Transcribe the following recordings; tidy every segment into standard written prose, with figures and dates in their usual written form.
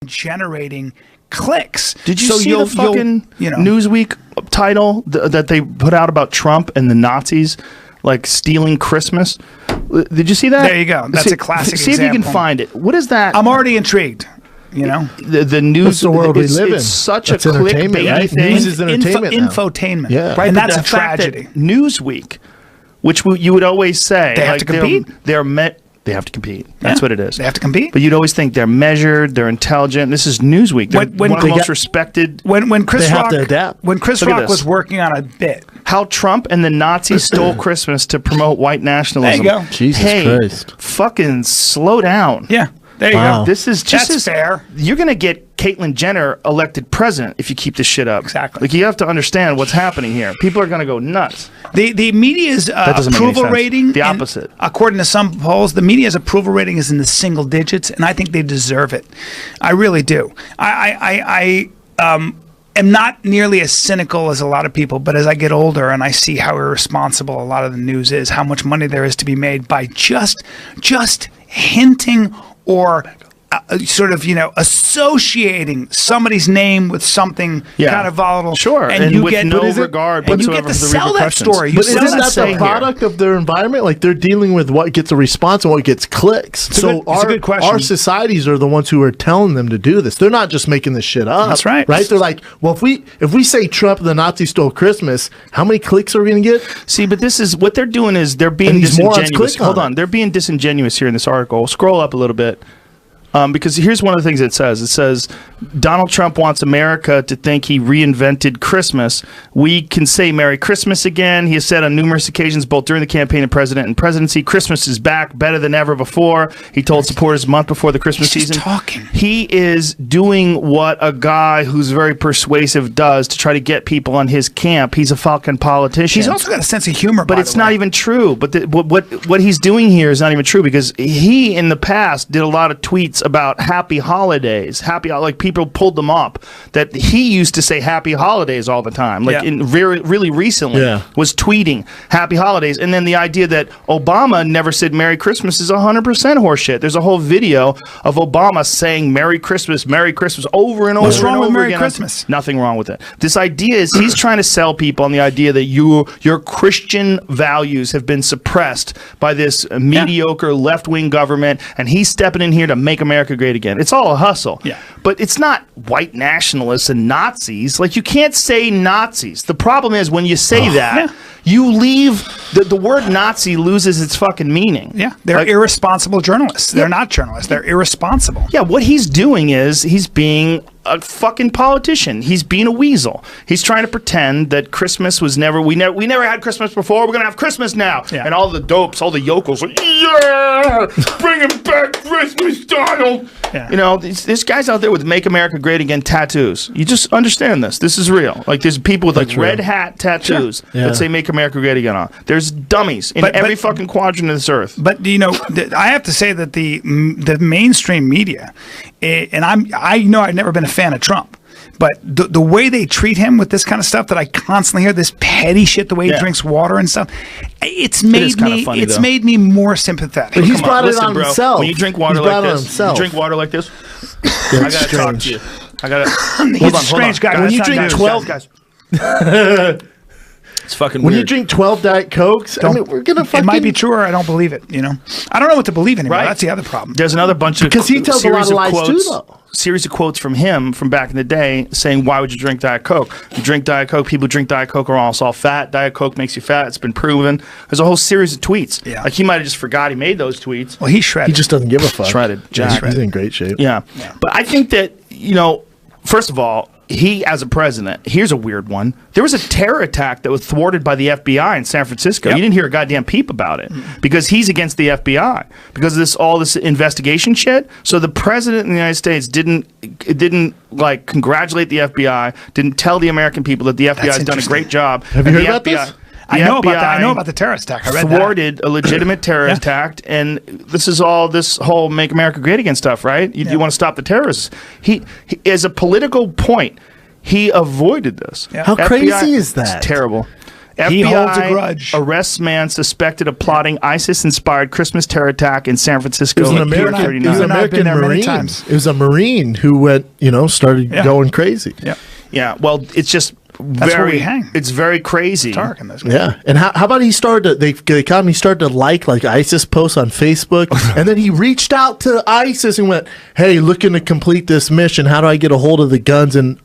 generating clicks. Did you see the fucking Newsweek title that they put out about Trump and the Nazis, like stealing Christmas? Did you see that? There you go. That's a classic See example. if you can find it. What is that? I'm already intrigued. The news. That's the world we live in. It's such That's a clickbaity right? thing. News is entertainment now. Infotainment. Yeah. Right, and but that's the a fact that tragedy. Newsweek, which you would always say They have to compete? They have to compete. That's what it is. They have to compete. But you'd always think they're measured, they're intelligent. This is Newsweek. They're one of the most respected. When Chris They Rock, have to adapt. when Chris Look at Rock this. was working on a bit, How Trump and the Nazis stole Christmas to promote white nationalism. There you go. Jesus Christ. Fucking slow down. yeah, there you Wow. go. This is just That's fair. You're going to get Caitlyn Jenner elected president if you keep this shit up. Exactly. Like, you have to understand what's happening here. People are going to go nuts. The media's doesn't make any approval sense. rating, The opposite. according to some polls, the media's approval rating is in the single digits, and I think they deserve it. I really do. I am not nearly as cynical as a lot of people, but as I get older and I see how irresponsible a lot of the news is, how much money there is to be made by just hinting or sort of associating somebody's name with something kind of volatile. Sure, and you with get no regard and you whatsoever get to for the sell that repercussions. story. You But sell isn't that story the product of their environment? Like, they're dealing with what gets a response and what gets clicks. It's a good question. Our societies are the ones who are telling them to do this. They're not just making this shit up. That's right. Right? They're like, well, if we say Trump and the Nazis stole Christmas, how many clicks are we going to get? See, but this is what they're doing is they're being And these morons disingenuous. click on Hold it. on, they're being disingenuous here in this article. Scroll up a little bit. Because here's one of the things it says. It says, Donald Trump wants America to think he reinvented Christmas. We can say Merry Christmas again. He has said on numerous occasions, both during the campaign and presidency, Christmas is back better than ever before. He told supporters a month before the Christmas He's just season. talking. He is doing what a guy who's very persuasive does to try to get people on his camp. He's a fucking politician. He's also got a sense of humor, But it's not even true. But what he's doing here is not even true, because he in the past did a lot of tweets about happy holidays. Like, people pulled them up that he used to say happy holidays all the time. Like, really recently was tweeting happy holidays. And then the idea that Obama never said Merry Christmas is 100% horseshit. There's a whole video of Obama saying Merry Christmas over and over. What's wrong and with over Merry again. Christmas? Nothing wrong with it. This idea is he's trying to sell people on the idea that your Christian values have been suppressed by this mediocre left-wing government, and he's stepping in here to make America great again. It's all a hustle. Yeah. But it's not white nationalists and Nazis. Like, you can't say Nazis. The problem is when you say that, you leave the word Nazi loses its fucking meaning. Yeah, they're irresponsible journalists. They're not journalists. They're irresponsible. Yeah, what he's doing is he's being a fucking politician. He's being a weasel. He's trying to pretend that Christmas was we never had Christmas before. We're gonna have Christmas now. Yeah. And all the dopes, all the yokels, like, yeah, bringing back Christmas style. Yeah. There's guys out there with "Make America Great Again" tattoos. You just understand this. This is real. Like, there's people with like red hat tattoos that say "Make America Great Again" on. There's dummies in every fucking quadrant of this earth. But I have to say that the mainstream media, and I know I've never been a fan of Trump, but the way they treat him with this kind of stuff that I constantly hear, this petty shit, the way he drinks water and stuff, it's made me more sympathetic. But he's brought it on himself. When you drink water like this, you drink water like this. I gotta talk to you. I gotta. He's a strange guy. When you drink 12 guys. It's fucking when weird. you drink 12 Diet Cokes, we're gonna fucking... It might be true or I don't believe it, I don't know what to believe anymore. That's the other problem. There's another bunch of... Because he tells a lot of lies quotes, too, though. Series of quotes from him from back in the day saying, why would you drink Diet Coke? You drink Diet Coke, people who drink Diet Coke are all fat. Diet Coke makes you fat. It's been proven. There's a whole series of tweets. Yeah. Like, he might have just forgot he made those tweets. Well, he's shredded. He just doesn't give a fuck. Shredded. He's in great shape. Yeah. But I think that, first of all, he, as a president, here's a weird one. There was a terror attack that was thwarted by the FBI in San Francisco. You didn't hear a goddamn peep about it because he's against the FBI because of all this investigation shit. So the president of the United States didn't like congratulate the FBI, didn't tell the American people that the FBI has done a great job. Have you heard about this? I know about that. I know about the terrorist attack. I read thwarted a legitimate terrorist attack, and this is all this whole "Make America Great Again" stuff, right? You want to stop the terrorists. He, as a political point, he avoided this. How crazy is that? It's terrible. He FBI holds a grudge. arrests man suspected of plotting ISIS-inspired Christmas terror attack in San Francisco. It was an in American, 1939. it was an I've been American there many Marine. times. It was a Marine who went, started going crazy. Yeah. Yeah, well, it's just That's where we very hang. It's very crazy. Dark in this. Yeah, and how about he started to, they caught him, he started to like ISIS posts on Facebook, and then he reached out to ISIS and went, hey, looking to complete this mission, how do I get a hold of the guns and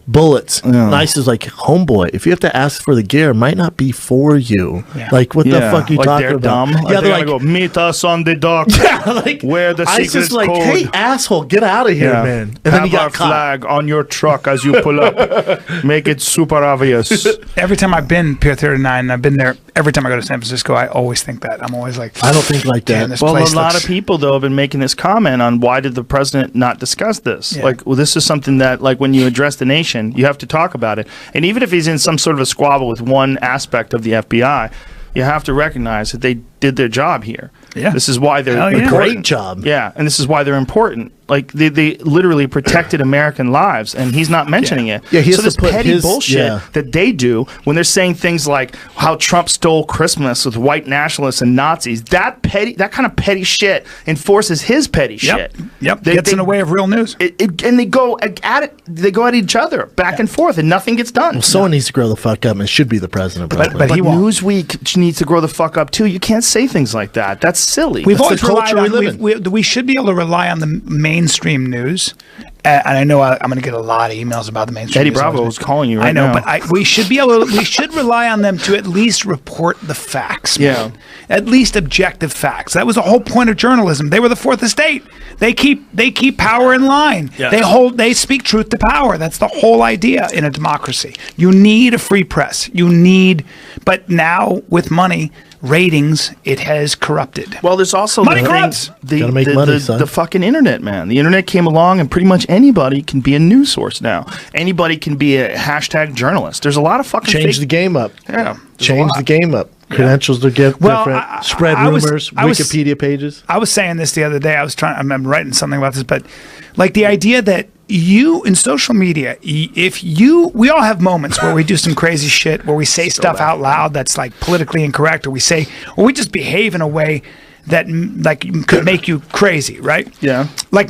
bullets? Yeah. And ISIS is like, homeboy, if you have to ask for the gear, it might not be for you. Yeah. Like, what the fuck are you like talking they're about? dumb. Yeah, they're like, go meet us on the dock. yeah, like where the ISIS secret like, code. hey, asshole, get out of here, Yeah. man. And Have then he got our caught. flag on your truck as you pull up. Make it super obvious. Every time I've been Pier 39, and I've been there every time I go to San Francisco, I always think that. I'm always like, I don't think like damn, that. this Well, place a lot looks- of people though have been making this comment on why did the president not discuss this? Yeah. Like, well, this is something that, like, when you address the nation, you have to talk about it. And even if he's in some sort of a squabble with one aspect of the FBI, you have to recognize that they did their job here. Yeah. This is why they're Hell yeah. important. Great job. Yeah, and this is why they're important. Like, they literally protected American lives, and he's not mentioning it. Yeah, he has so to this put petty his- bullshit yeah. that they do when they're saying things like how Trump stole Christmas with white nationalists and Nazis, that kind of petty shit enforces his petty shit. Yep. They- Gets they- in the way of real news. and they go at it. They go at each other back and forth, and nothing gets done. Someone needs to grow the fuck up, and it should be the president. Probably. but he won't. Newsweek needs to grow the fuck up too. You can't say things like that. That's silly. We've That's always the relied culture we on. live in. We should be able to rely on the mainstream news. And I know I'm going to get a lot of emails about the mainstream. Eddie news. Bravo is calling you right I know, now. but we should be able. We should rely on them to at least report the facts. Yeah. man. At least objective facts. That was the whole point of journalism. They were the fourth estate. They keep power in line. Yeah. They speak truth to power. That's the whole idea in a democracy. You need a free press. But now with money, ratings, it has corrupted. Well, there's also Money the corrupts. Gotta make money, son. the fucking internet, man. The internet came along, and pretty much anybody can be a news source now. Anybody can be a hashtag journalist. There's a lot of fucking Change fake- the game up. Yeah, there's a Change lot. the game up. Credentials to get Well, different. Spread I was- rumors. I was- Wikipedia pages. I was saying this the other day. I'm writing something about this, but like the idea that you in social media, we all have moments where we do some crazy shit, where we say stuff out loud that's like politically incorrect, or we just behave in a way that like could make you crazy, right? Yeah. Like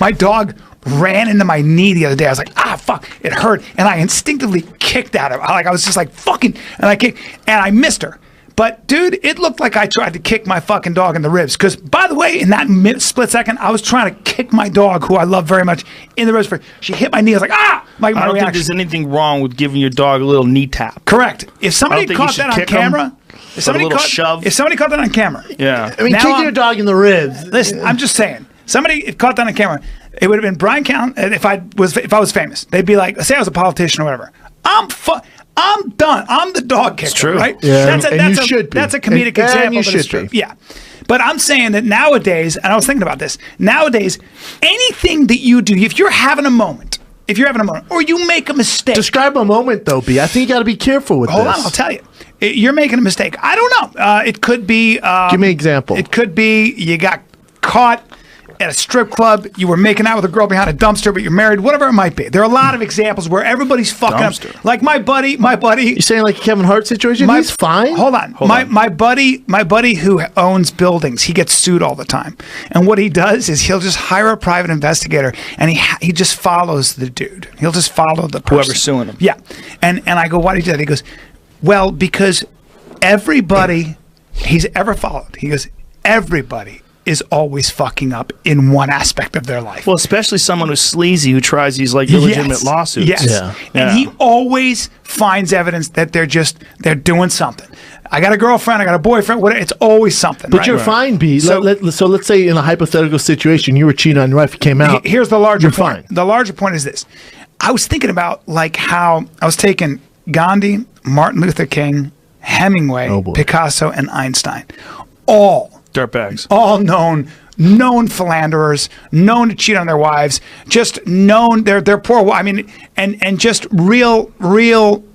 my dog ran into my knee the other day. I was like, fuck, it hurt, and I instinctively kicked at her. I was just like, fucking, and I kicked, and I missed her. But dude, it looked like I tried to kick my fucking dog in the ribs. Because by the way, in that split second, I was trying to kick my dog, who I love very much, in the ribs. She hit my knee. I was like, My I don't think reaction. there's anything wrong with giving your dog a little knee tap. Correct. If somebody I don't think you caught should that on kick 'em. camera, if somebody little caught, shove. if somebody caught that on camera, Yeah. I mean, Now kicking I'm- your dog in the ribs. listen, I'm just saying. Somebody caught that on camera. It would have been Brian Count if I was famous. They'd be like, say I was a politician or whatever. I'm done. I'm the dog kicker, true. right? Yeah, that's and you should be. That's a comedic And example. you but it's should true. be. Yeah. But I'm saying that nowadays, and I was thinking about this, nowadays, anything that you do, if you're having a moment, or you make a mistake. Describe a moment, though, B. I think you got to be careful with Hold this. on, I'll tell you. You're making a mistake. I don't know. It could be. Give me an example. It could be you got caught at a strip club. You were making out with a girl behind a dumpster, but you're married. Whatever it might be. There are a lot of examples where everybody's fucking Dumpster. up. Like my buddy. You saying like a Kevin Hart situation? He's fine. Hold on. My buddy who owns buildings, he gets sued all the time. And what he does is he'll just hire a private investigator, and he just follows the dude. He'll just follow the person. Whoever's suing him. Yeah. And I go, why do you do that? He goes, well, because everybody he's ever followed, he goes, everybody is always fucking up in one aspect of their life. Well, especially someone who's sleazy who tries these like illegitimate lawsuits. Yes. Yeah. And he always finds evidence that they're doing something. I got a girlfriend, I got a boyfriend, whatever. It's always something. But right? you're fine, B. So- So let's say in a hypothetical situation, you were cheating on your wife, you came out. Here's the larger You're point. fine. The larger point is this. I was thinking about like how I was taking Gandhi, Martin Luther King, Hemingway, Oh, boy. Picasso, and Einstein. All Dirtbags. known philanderers, known to cheat on their wives, just known they're poor. I mean, and just real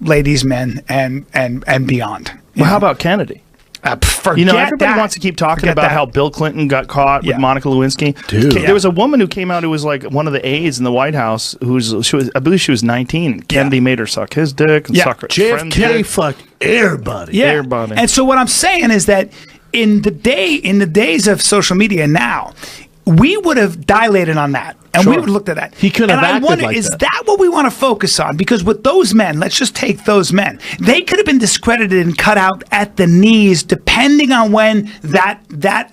ladies, men, and beyond. You Well, how know? about Kennedy? Forget everybody that. wants to keep talking Forget about that. how Bill Clinton got caught with Monica Lewinsky. Dude. There was a woman who came out who was like one of the aides in the White House I believe she was 19. Kennedy made her suck his dick and suck her friend's JFK dick. fucked everybody. Yeah. Everybody. And so what I'm saying is that in the days of social media now, we would have dilated on that. And we would have looked at that. He couldn't and have I acted wonder, like is that. what we want to focus on? Because with those men, let's just take those men. They could have been discredited and cut out at the knees, depending on when that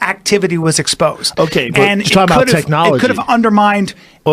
activity was exposed. Okay, but and you're talking about technology. It could have undermined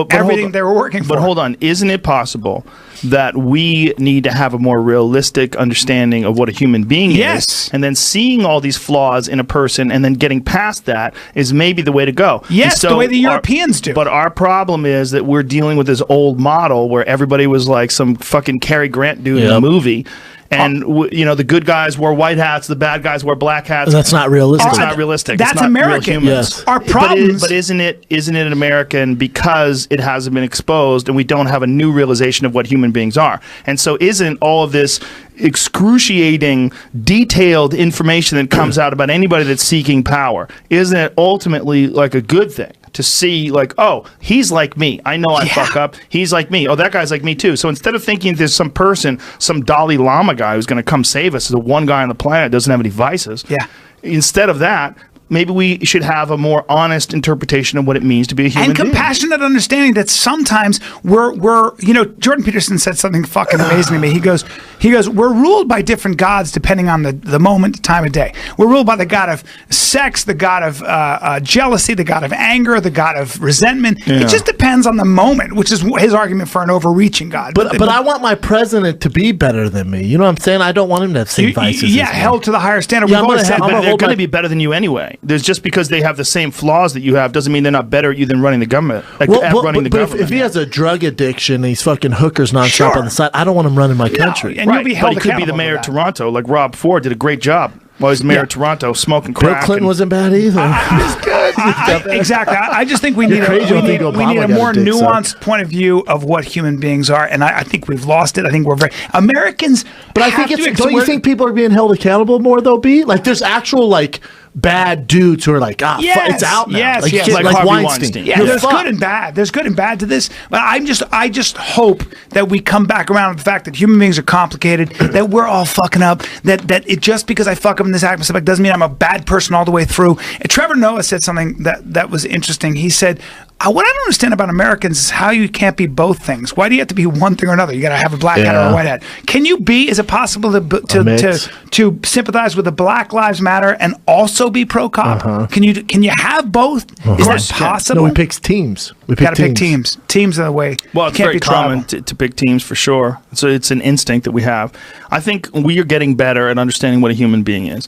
everything they were working for. But hold on, isn't it possible that we need to have a more realistic understanding of what a human being Yes. is, and then seeing all these flaws in a person, and then getting past that is maybe the way to go? Yes, the way the Europeans do. But our problem is that we're dealing with this old model where everybody was like some fucking Cary Grant dude in a movie. And the good guys wore white hats, the bad guys wore black hats. That's not realistic. It's not realistic. That's it's not American. Real humans. Yes. Our problems. But isn't it American because it hasn't been exposed and we don't have a new realization of what human beings are? And so isn't all of this excruciating, detailed information that comes out about anybody that's seeking power, isn't it ultimately like a good thing? To see, like, oh, he's like me. I know I fuck up. He's like me. Oh, that guy's like me too. So instead of thinking there's some person, some Dalai Lama guy who's going to come save us, the one guy on the planet doesn't have any vices. Yeah. Instead of that, maybe we should have a more honest interpretation of what it means to be a human and being. compassionate understanding that sometimes we're Jordan Peterson said something fucking amazing to me. He goes, we're ruled by different gods depending on the moment, the time of day. We're ruled by the god of sex, the god of jealousy, the god of anger, the god of resentment. It just depends on the moment, which is his argument for an overreaching god. But I want my president to be better than me. You know what I'm saying? I don't want him to have same vices. Yeah, as me. held to the higher standard. Yeah, We've always said I'm that. They're going to be better than you anyway. There's just because they have the same flaws that you have doesn't mean they're not better at you than running the government. Running the government. If he has a drug addiction and he's fucking hookers nonstop on the side, I don't want him running my country. And you'll be held but he could be the accountable mayor for of that. Toronto, like Rob Ford did a great job while he's mayor of Toronto, smoking Bill crack. Clinton wasn't bad either. Exactly. I just think we need crazy a when you think Obama a got more a dick nuanced sucked. point of view of what human beings are, and I think we've lost it. I think we're very Americans. But I think don't you think people are being held accountable more though? Like there's actual like bad dudes who are like, it's out now. Yes, like, yes. like Like Harvey Weinstein. Weinstein. Yeah, You're there's fucked. good and bad. There's good and bad to this, but I just hope that we come back around to the fact that human beings are complicated, that we're all fucking up, that it just because I fuck up in this aspect doesn't mean I'm a bad person all the way through. And Trevor Noah said something that was interesting. He said, what I don't understand about Americans is how you can't be both things. Why do you have to be one thing or another? You got to have a black hat or a white hat. Can you be? Is it possible to sympathize with the Black Lives Matter and also be pro cop? Can you have both? Is that possible? No, we pick teams. We Got to pick teams. Teams are the way. Well, it's Can't very be tribal. common to pick teams for sure. So it's an instinct that we have. I think we are getting better at understanding what a human being is.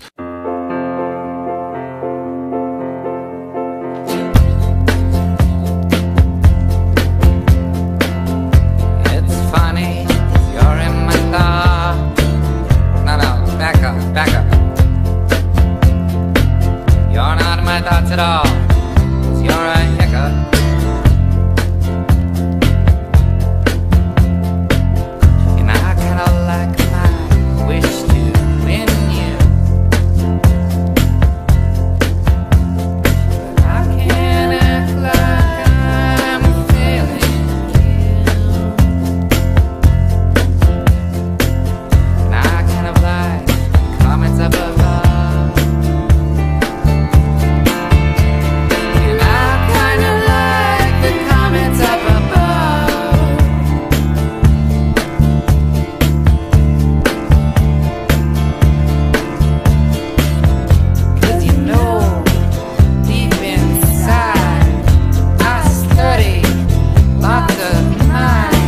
It's funny, you're in my thoughts. No, back up. You're not in my thoughts at all. 'Cause you're a hiccup. And I kinda like my wish to win you. But I can't act like I'm feeling you. And I kind of like comments up above. And I kind of like the comments up above. 'Cause you know, deep inside, I study lots of minds.